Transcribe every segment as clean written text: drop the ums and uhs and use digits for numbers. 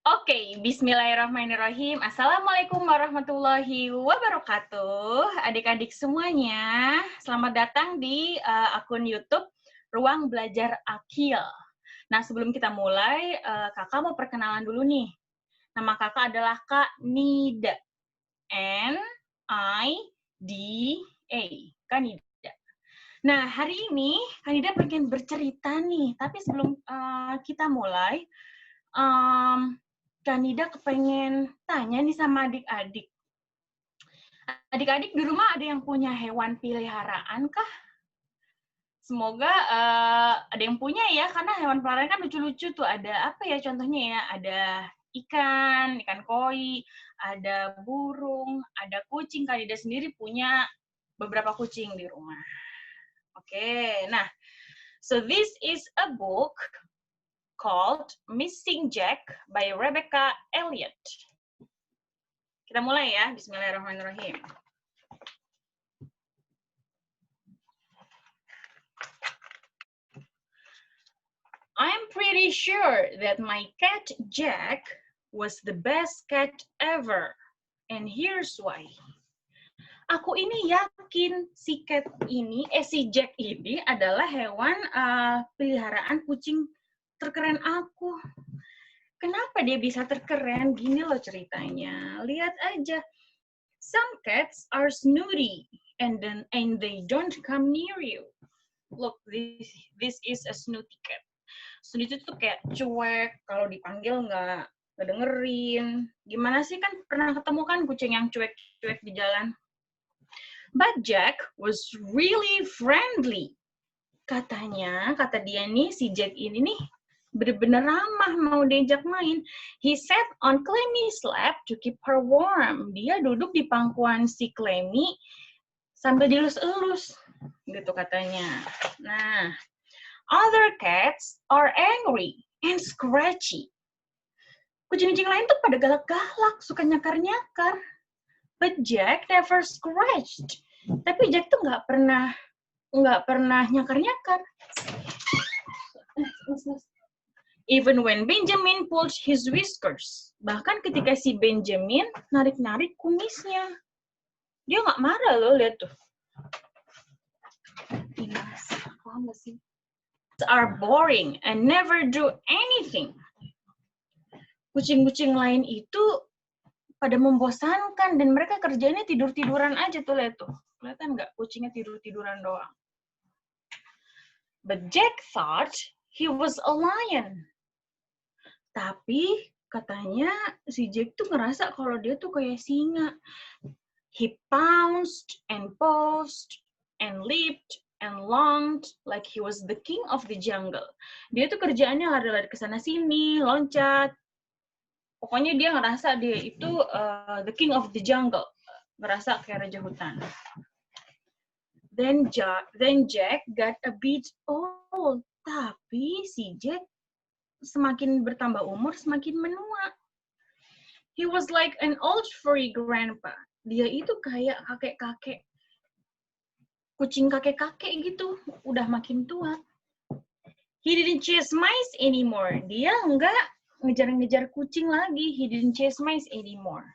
Oke, bismillahirrahmanirrahim. Assalamualaikum warahmatullahi wabarakatuh. Adik-adik semuanya, selamat datang di akun YouTube Ruang Belajar Akil. Nah, sebelum kita mulai, kakak mau perkenalan dulu nih. Nama kakak adalah Kak Nida. N-I-D-A. Kak Nida. Nah, hari ini Kak Nida pengen bercerita nih, tapi sebelum kita mulai, Kak Nida kepengen tanya nih sama adik-adik. Adik-adik di rumah ada yang punya hewan peliharaan kah? Semoga ada yang punya ya, karena hewan peliharaan kan lucu-lucu tuh. Ada apa ya contohnya ya? Ada ikan koi, ada burung, ada kucing. Kak Nida sendiri punya beberapa kucing di rumah. Oke, nah, so this is a book called Missing Jack by Rebecca Elliott. Kita mulai ya, bismillahirrahmanirrahim. I'm pretty sure that my cat Jack was the best cat ever. And here's why. Aku ini yakin si Jack ini adalah hewan peliharaan kucing terkeren aku. Kenapa dia bisa terkeren? Gini loh ceritanya. Lihat aja. Some cats are snooty and they don't come near you. Look, this is a snooty cat. Snooty itu tuh kayak cuek, kalau dipanggil nggak dengerin. Gimana sih, kan pernah ketemu kan kucing yang cuek-cuek di jalan? But Jack was really friendly. Kata dia nih, si Jack ini nih bener-bener ramah mau diajak main. He sat on Clemmy's lap to keep her warm. Dia duduk di pangkuan si Clemmy sambil dilus-elus, gitu katanya. Nah, other cats are angry and scratchy. Kucing-kucing lain tuh pada galak-galak, suka nyakar-nyakar. But Jack never scratched. Tapi Jack tuh nggak pernah nyakar-nyakar. Even when Benjamin pulled his whiskers. Bahkan ketika si Benjamin narik-narik kumisnya. Dia nggak marah loh, lihat tuh. Are boring and never do anything. Kucing-kucing lain itu pada membosankan dan mereka kerjanya tidur-tiduran aja tuh, lihat tuh. Kelihatan nggak kucingnya tidur-tiduran doang. But Jack thought he was a lion. Tapi katanya si Jack tuh ngerasa kalau dia tuh kayak singa. He pounced and paused and leaped and longed like he was the king of the jungle. Dia tuh kerjaannya lari-lari ke sana sini, loncat. Pokoknya dia ngerasa dia itu the king of the jungle. Ngerasa kayak raja hutan. Then Jack got a bit old. Tapi si Jack semakin bertambah umur, semakin menua. He was like an old furry grandpa. Dia itu kayak kakek-kakek, kucing kakek-kakek gitu, udah makin tua. He didn't chase mice anymore. Dia nggak ngejar-ngejar kucing lagi. He didn't chase mice anymore.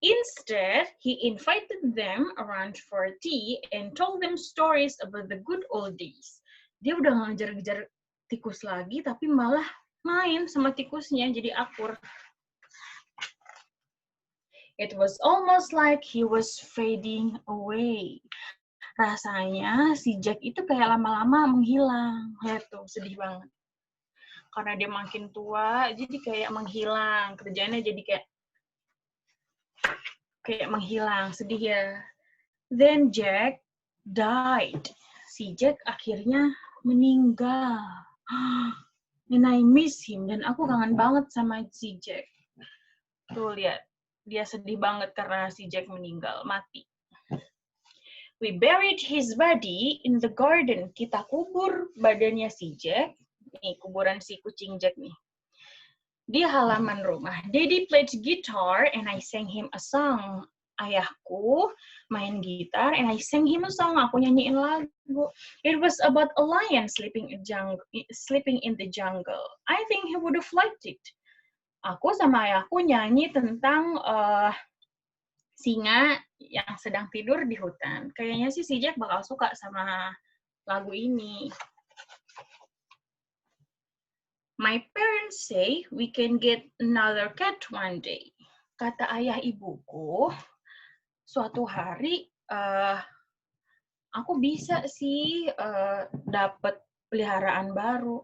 Instead, he invited them around for tea and told them stories about the good old days. Dia udah nggak ngejar-ngejar tikus lagi, tapi malah main sama tikusnya, jadi akur. It was almost like he was fading away. Rasanya si Jack itu kayak lama-lama menghilang. Lihat tuh, sedih banget. Karena dia makin tua, jadi kayak menghilang. Kerjaannya jadi kayak menghilang. Sedih ya. Then Jack died. Si Jack akhirnya meninggal. And I miss him. Dan aku kangen banget sama si Jack. Tuh, lihat. Dia sedih banget karena si Jack meninggal, mati. We buried his body in the garden. Kita kubur badannya si Jack. Nih, kuburan si kucing Jack nih. Di halaman rumah. Daddy played guitar and I sang him a song. Ayahku main gitar and I sang him a song. Aku nyanyiin lagu. It was about a lion sleeping in the jungle. I think he would have liked it. aku sama ayahku nyanyi tentang singa yang sedang tidur di hutan. Kayaknya sih si Jack bakal suka sama lagu ini. My parents say we can get another cat one day. Kata ayah ibuku, suatu hari aku bisa sih dapat peliharaan baru.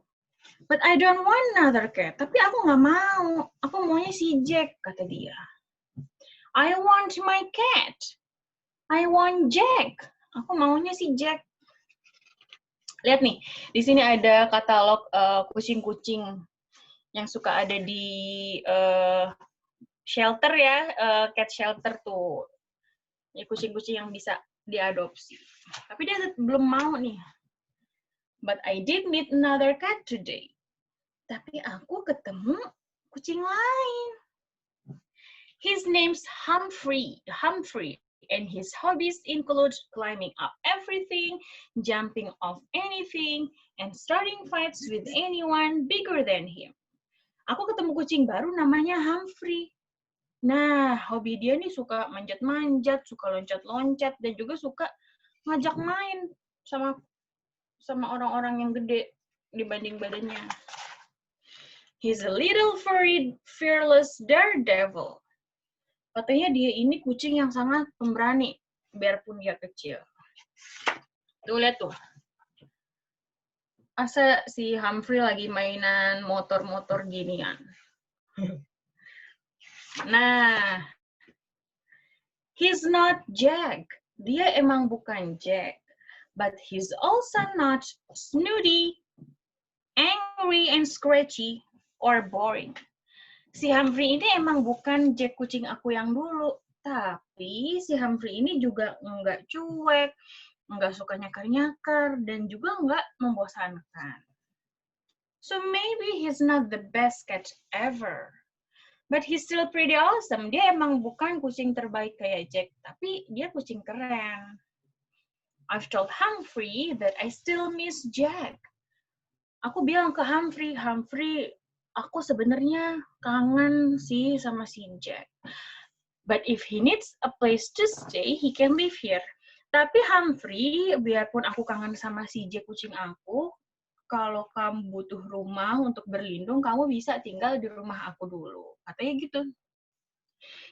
But I don't want another cat. Tapi aku nggak mau. Aku maunya si Jack, kata dia. I want my cat. I want Jack. Aku maunya si Jack. Lihat nih, di sini ada katalog kucing-kucing yang suka ada di shelter ya, cat shelter tuh. Ya, kucing-kucing yang bisa diadopsi. Tapi dia belum mau nih. But I did meet another cat today. Tapi aku ketemu kucing lain. His name's Humphrey, and his hobbies include climbing up everything, jumping off anything, and starting fights with anyone bigger than him. Aku ketemu kucing baru namanya Humphrey. Nah, hobi dia nih suka manjat-manjat, suka loncat-loncat, dan juga suka ngajak main sama orang-orang yang gede dibanding badannya. He's a little furry, fearless daredevil. Katanya dia ini kucing yang sangat pemberani, biarpun dia kecil. Tuh, lihat tuh. Asa si Humphrey lagi mainan motor-motor ginian. Nah, he's not Jack. Dia emang bukan Jack. But he's also not snooty, angry, and scratchy, or boring. Si Humphrey ini emang bukan Jack kucing aku yang dulu. Tapi si Humphrey ini juga nggak cuek, nggak suka nyakar-nyakar, dan juga nggak membosankan. So maybe he's not the best cat ever. But he's still pretty awesome. Dia emang bukan kucing terbaik kayak Jack, tapi dia kucing keren. I've told Humphrey that I still miss Jack. Aku bilang ke Humphrey, aku sebenarnya kangen sih sama si Jack. But if he needs a place to stay, he can live here. Tapi Humphrey, biarpun aku kangen sama si Jack kucing aku, kalau kamu butuh rumah untuk berlindung, kamu bisa tinggal di rumah aku dulu. Katanya gitu.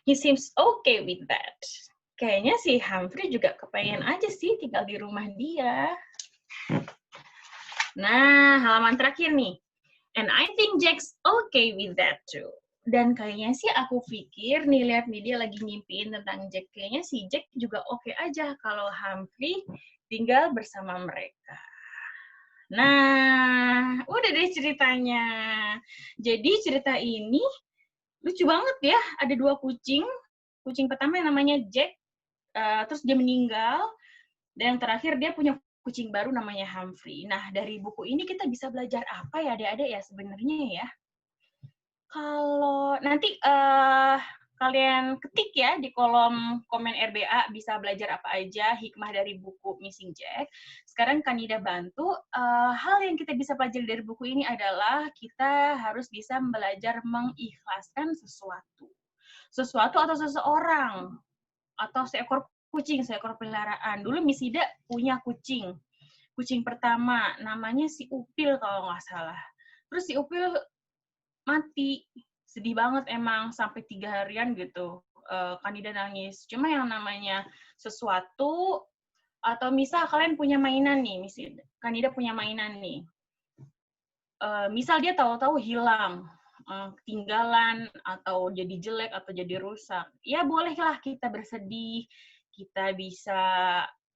He seems okay with that. Kayaknya si Humphrey juga kepengen aja sih tinggal di rumah dia. Nah, halaman terakhir nih. And I think Jack's okay with that too. Dan kayaknya sih aku pikir, nih lihat nih dia lagi ngimpiin tentang Jack. Kayaknya si Jack juga oke aja kalau Humphrey tinggal bersama mereka. Nah, udah deh ceritanya. Jadi cerita ini lucu banget ya. Ada dua kucing. Kucing pertama yang namanya Jack, terus dia meninggal. Dan yang terakhir dia punya kucing baru namanya Humphrey. Nah, dari buku ini kita bisa belajar apa ya adik-adik ya sebenarnya ya? Kalau nanti kalian ketik ya di kolom komen RBA bisa belajar apa aja hikmah dari buku Missing Jack. Sekarang Kanida bantu, hal yang kita bisa pelajari dari buku ini adalah kita harus bisa belajar mengikhlaskan sesuatu. Sesuatu atau seseorang, atau seekor kucing, seekor peliharaan. Dulu Miss Ida punya kucing. Kucing pertama, namanya si Upil kalau nggak salah. Terus si Upil mati. Sedih banget emang, sampai 3 harian gitu. Kanida nangis. Cuma yang namanya sesuatu, atau misal kalian punya mainan nih, Kanida punya mainan nih. Misal dia tahu-tahu hilang, ketinggalan, atau jadi jelek, atau jadi rusak. Ya bolehlah kita bersedih, kita bisa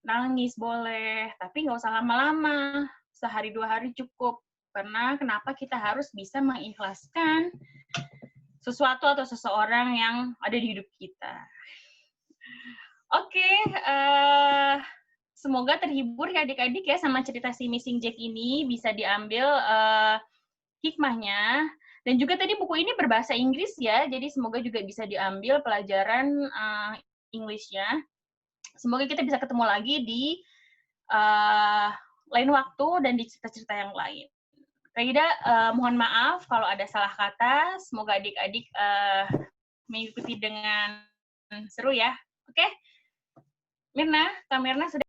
nangis boleh, tapi nggak usah lama-lama. Sehari 2 hari cukup. Karena kenapa kita harus bisa mengikhlaskan sesuatu atau seseorang yang ada di hidup kita. Oke, semoga terhibur ya adik-adik ya sama cerita si Missing Jack ini, bisa diambil hikmahnya. Dan juga tadi buku ini berbahasa Inggris ya, jadi semoga juga bisa diambil pelajaran English-nya. Semoga kita bisa ketemu lagi di lain waktu dan di cerita-cerita yang lain. Kaida, mohon maaf kalau ada salah kata. Semoga adik-adik mengikuti dengan seru ya. Oke? Mirna, Kak Mirna sudah